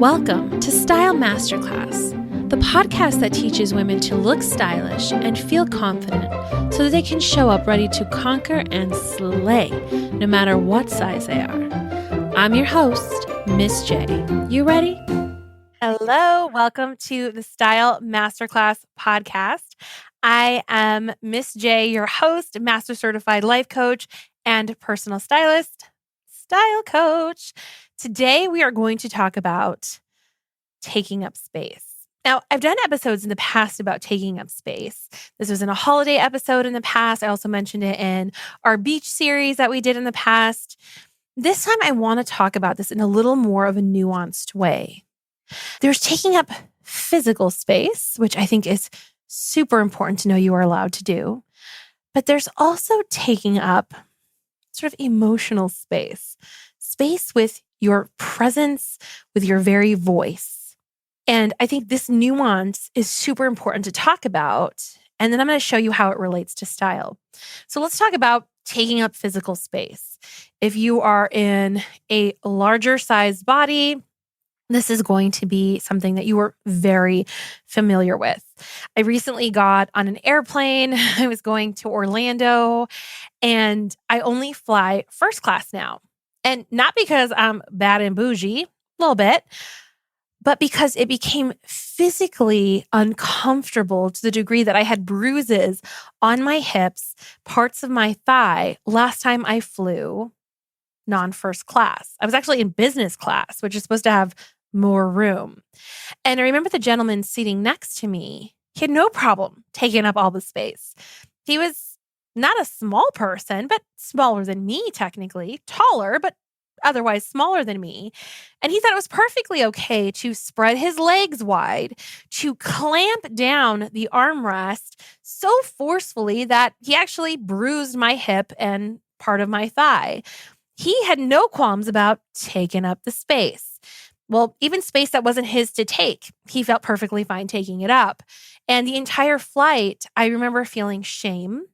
Welcome to Style Masterclass, the podcast that teaches women to look stylish and feel confident so that they can show up ready to conquer and slay no matter what size they are. I'm your host, Miss J. You ready? Hello, welcome to the Style Masterclass Podcast. I am Miss J, your host, Master Certified Life Coach and Personal Stylist, Style Coach. Today, we are going to talk about taking up space. Now, I've done episodes in the past about taking up space. This was in a holiday episode in the past. I also mentioned it in our beach series that we did in the past. This time, I want to talk about this in a little more of a nuanced way. There's taking up physical space, which I think is super important to know you are allowed to do. But there's also taking up sort of emotional space with your presence, with your very voice. And I think this nuance is super important to talk about. And then I'm going to show you how it relates to style. So let's talk about taking up physical space. If you are in a larger sized body, this is going to be something that you are very familiar with. I recently got on an airplane. I was going to Orlando, and I only fly first class now. And not because I'm bad and bougie, a little bit, but because it became physically uncomfortable to the degree that I had bruises on my hips, parts of my thigh, last time I flew non-first class. I was actually in business class, which is supposed to have more room. And I remember the gentleman sitting next to me. He had no problem taking up all the space. He was not a small person, but smaller than me, technically, taller, but otherwise smaller than me. And he thought it was perfectly okay to spread his legs wide, to clamp down the armrest so forcefully that he actually bruised my hip and part of my thigh. He had no qualms about taking up the space. Well, even space that wasn't his to take, he felt perfectly fine taking it up. And the entire flight, I remember feeling shame.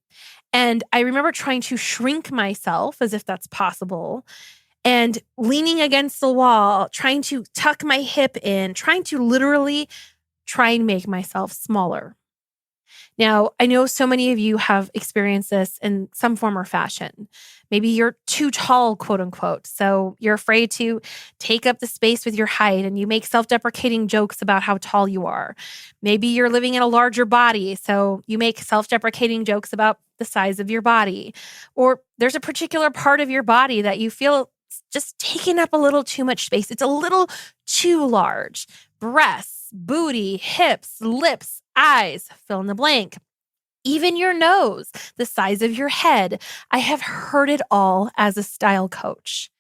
And I remember trying to shrink myself as if that's possible and leaning against the wall, trying to tuck my hip in, trying to literally try and make myself smaller. Now, I know so many of you have experienced this in some form or fashion. Maybe you're too tall, quote unquote. So you're afraid to take up the space with your height and you make self-deprecating jokes about how tall you are. Maybe you're living in a larger body. So you make self-deprecating jokes about the size of your body. Or there's a particular part of your body that you feel just taking up a little too much space. It's a little too large. Breasts, booty, hips, lips, eyes, fill in the blank. Even your nose, the size of your head. I have heard it all as a style coach.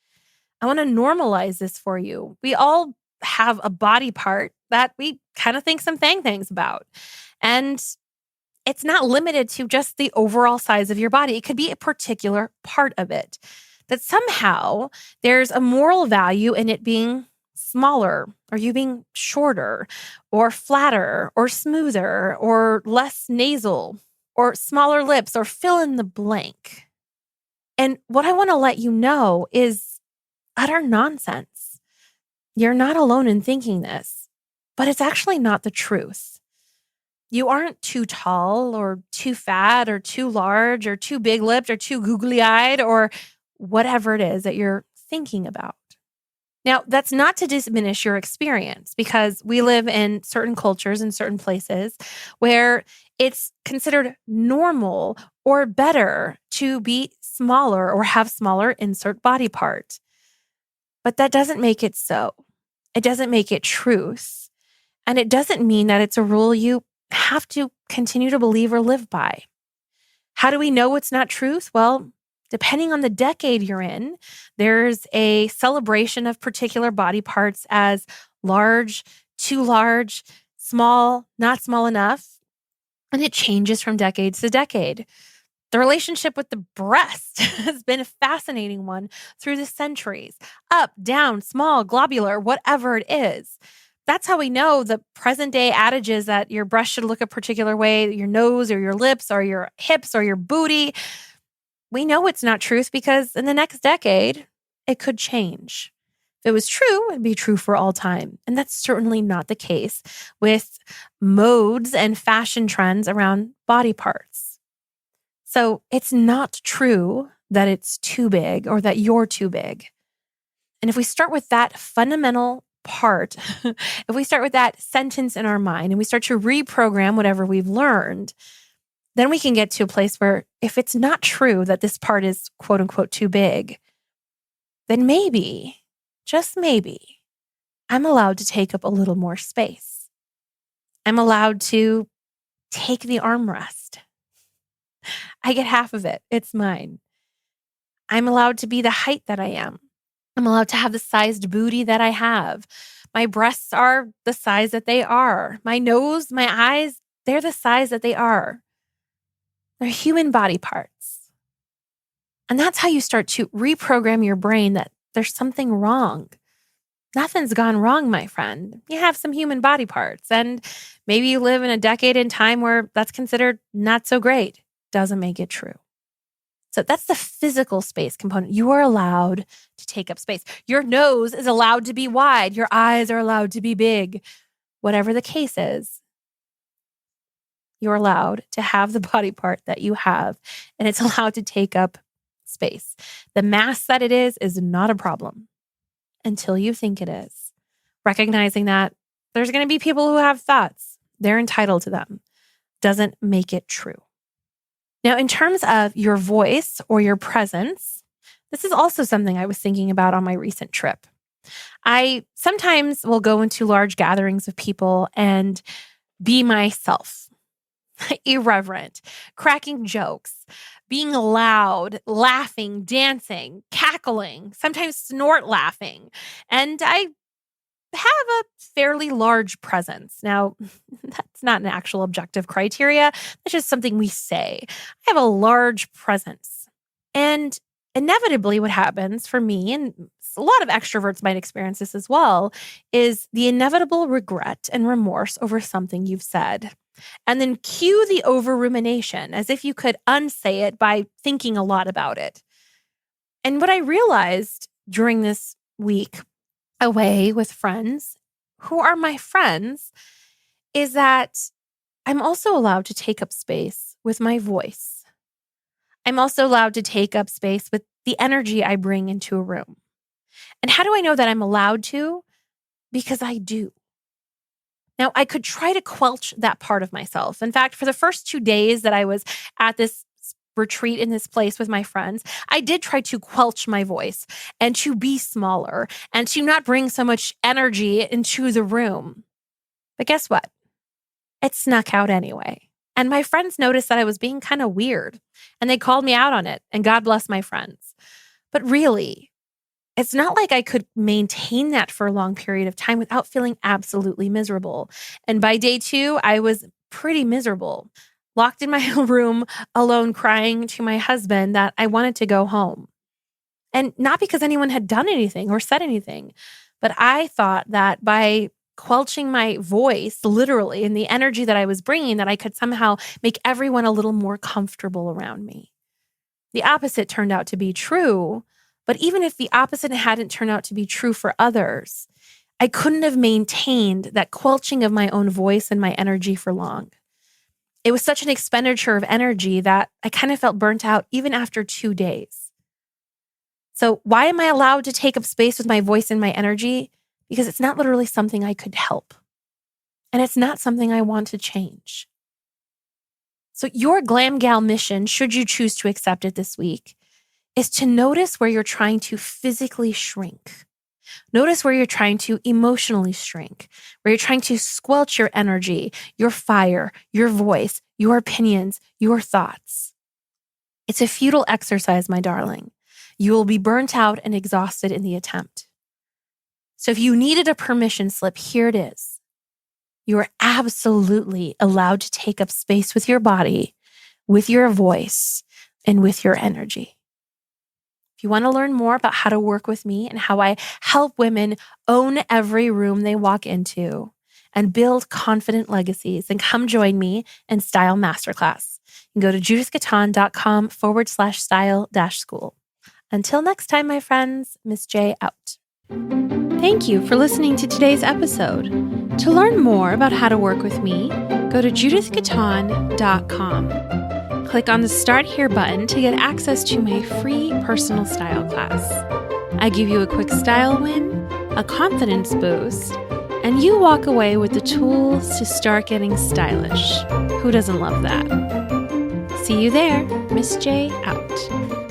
I want to normalize this for you. We all have a body part that we kind of think some things about. And it's not limited to just the overall size of your body. It could be a particular part of it. That somehow there's a moral value in it being smaller, or you being shorter, or flatter, or smoother, or less nasal, or smaller lips, or fill in the blank. And what I want to let you know is utter nonsense. You're not alone in thinking this, but it's actually not the truth. You aren't too tall, or too fat, or too large, or too big-lipped, or too googly-eyed, or whatever it is that you're thinking about. Now, that's not to diminish your experience, because we live in certain cultures and certain places where it's considered normal or better to be smaller or have smaller insert body part. But that doesn't make it so. It doesn't make it truth. And it doesn't mean that it's a rule you have to continue to believe or live by. How do we know it's not truth? Well, depending on the decade you're in, there's a celebration of particular body parts as large, too large, small, not small enough. And it changes from decade to decade. The relationship with the breast has been a fascinating one through the centuries. Up, down, small, globular, whatever it is. That's how we know the present day adages that your breast should look a particular way, your nose or your lips or your hips or your booty. We know it's not truth because in the next decade, it could change. If it was true, it'd be true for all time. And that's certainly not the case with modes and fashion trends around body parts. So it's not true that it's too big or that you're too big. And if we start with that fundamental part, if we start with that sentence in our mind and we start to reprogram whatever we've learned, then we can get to a place where if it's not true that this part is quote unquote too big, then maybe, just maybe, I'm allowed to take up a little more space. I'm allowed to take the armrest. I get half of it. It's mine. I'm allowed to be the height that I am. I'm allowed to have the sized booty that I have. My breasts are the size that they are. My nose, my eyes, they're the size that they are. They're human body parts. And that's how you start to reprogram your brain that there's something wrong. Nothing's gone wrong, my friend. You have some human body parts, and maybe you live in a decade in time where that's considered not so great. Doesn't make it true. So that's the physical space component. You are allowed to take up space. Your nose is allowed to be wide. Your eyes are allowed to be big. Whatever the case is, you're allowed to have the body part that you have, and it's allowed to take up space. The mass that it is not a problem until you think it is. Recognizing that there's going to be people who have thoughts. They're entitled to them. Doesn't make it true. Now, in terms of your voice or your presence, this is also something I was thinking about on my recent trip. I sometimes will go into large gatherings of people and be myself, irreverent, cracking jokes, being loud, laughing, dancing, cackling, sometimes snort laughing. And I have a fairly large presence. Now, that's not an actual objective criteria. It's just something we say. I have a large presence. And inevitably what happens for me, and a lot of extroverts might experience this as well, is the inevitable regret and remorse over something you've said. And then cue the over-rumination as if you could unsay it by thinking a lot about it. And what I realized during this week away with friends who are my friends is that I'm also allowed to take up space with my voice. I'm also allowed to take up space with the energy I bring into a room. And how do I know that I'm allowed to? Because I do. Now, I could try to quelch that part of myself. In fact, for the first 2 days that I was at this retreat in this place with my friends, I did try to quelch my voice and to be smaller and to not bring so much energy into the room. But guess what? It snuck out anyway. And my friends noticed that I was being kind of weird and they called me out on it. And God bless my friends. But really, it's not like I could maintain that for a long period of time without feeling absolutely miserable. And by day 2, I was pretty miserable. Locked in my room alone, crying to my husband that I wanted to go home. And not because anyone had done anything or said anything, but I thought that by quelching my voice, literally, and the energy that I was bringing, that I could somehow make everyone a little more comfortable around me. The opposite turned out to be true, but even if the opposite hadn't turned out to be true for others, I couldn't have maintained that quelching of my own voice and my energy for long. It was such an expenditure of energy that I kind of felt burnt out even after 2 days. So why am I allowed to take up space with my voice and my energy? Because it's not literally something I could help. And it's not something I want to change. So your Glam Gal mission, should you choose to accept it this week, is to notice where you're trying to physically shrink. Notice where you're trying to emotionally shrink, where you're trying to squelch your energy, your fire, your voice, your opinions, your thoughts. It's a futile exercise, my darling. You will be burnt out and exhausted in the attempt. So if you needed a permission slip, here it is. You are absolutely allowed to take up space with your body, with your voice, and with your energy. If you want to learn more about how to work with me and how I help women own every room they walk into and build confident legacies, then come join me in Style Masterclass. You can go to judithgaton.com/style-school. Until next time, my friends, Miss J out. Thank you for listening to today's episode. To learn more about how to work with me, go to judithgaton.com. Click on the Start Here button to get access to my free personal style class. I give you a quick style win, a confidence boost, and you walk away with the tools to start getting stylish. Who doesn't love that? See you there. Miss J out.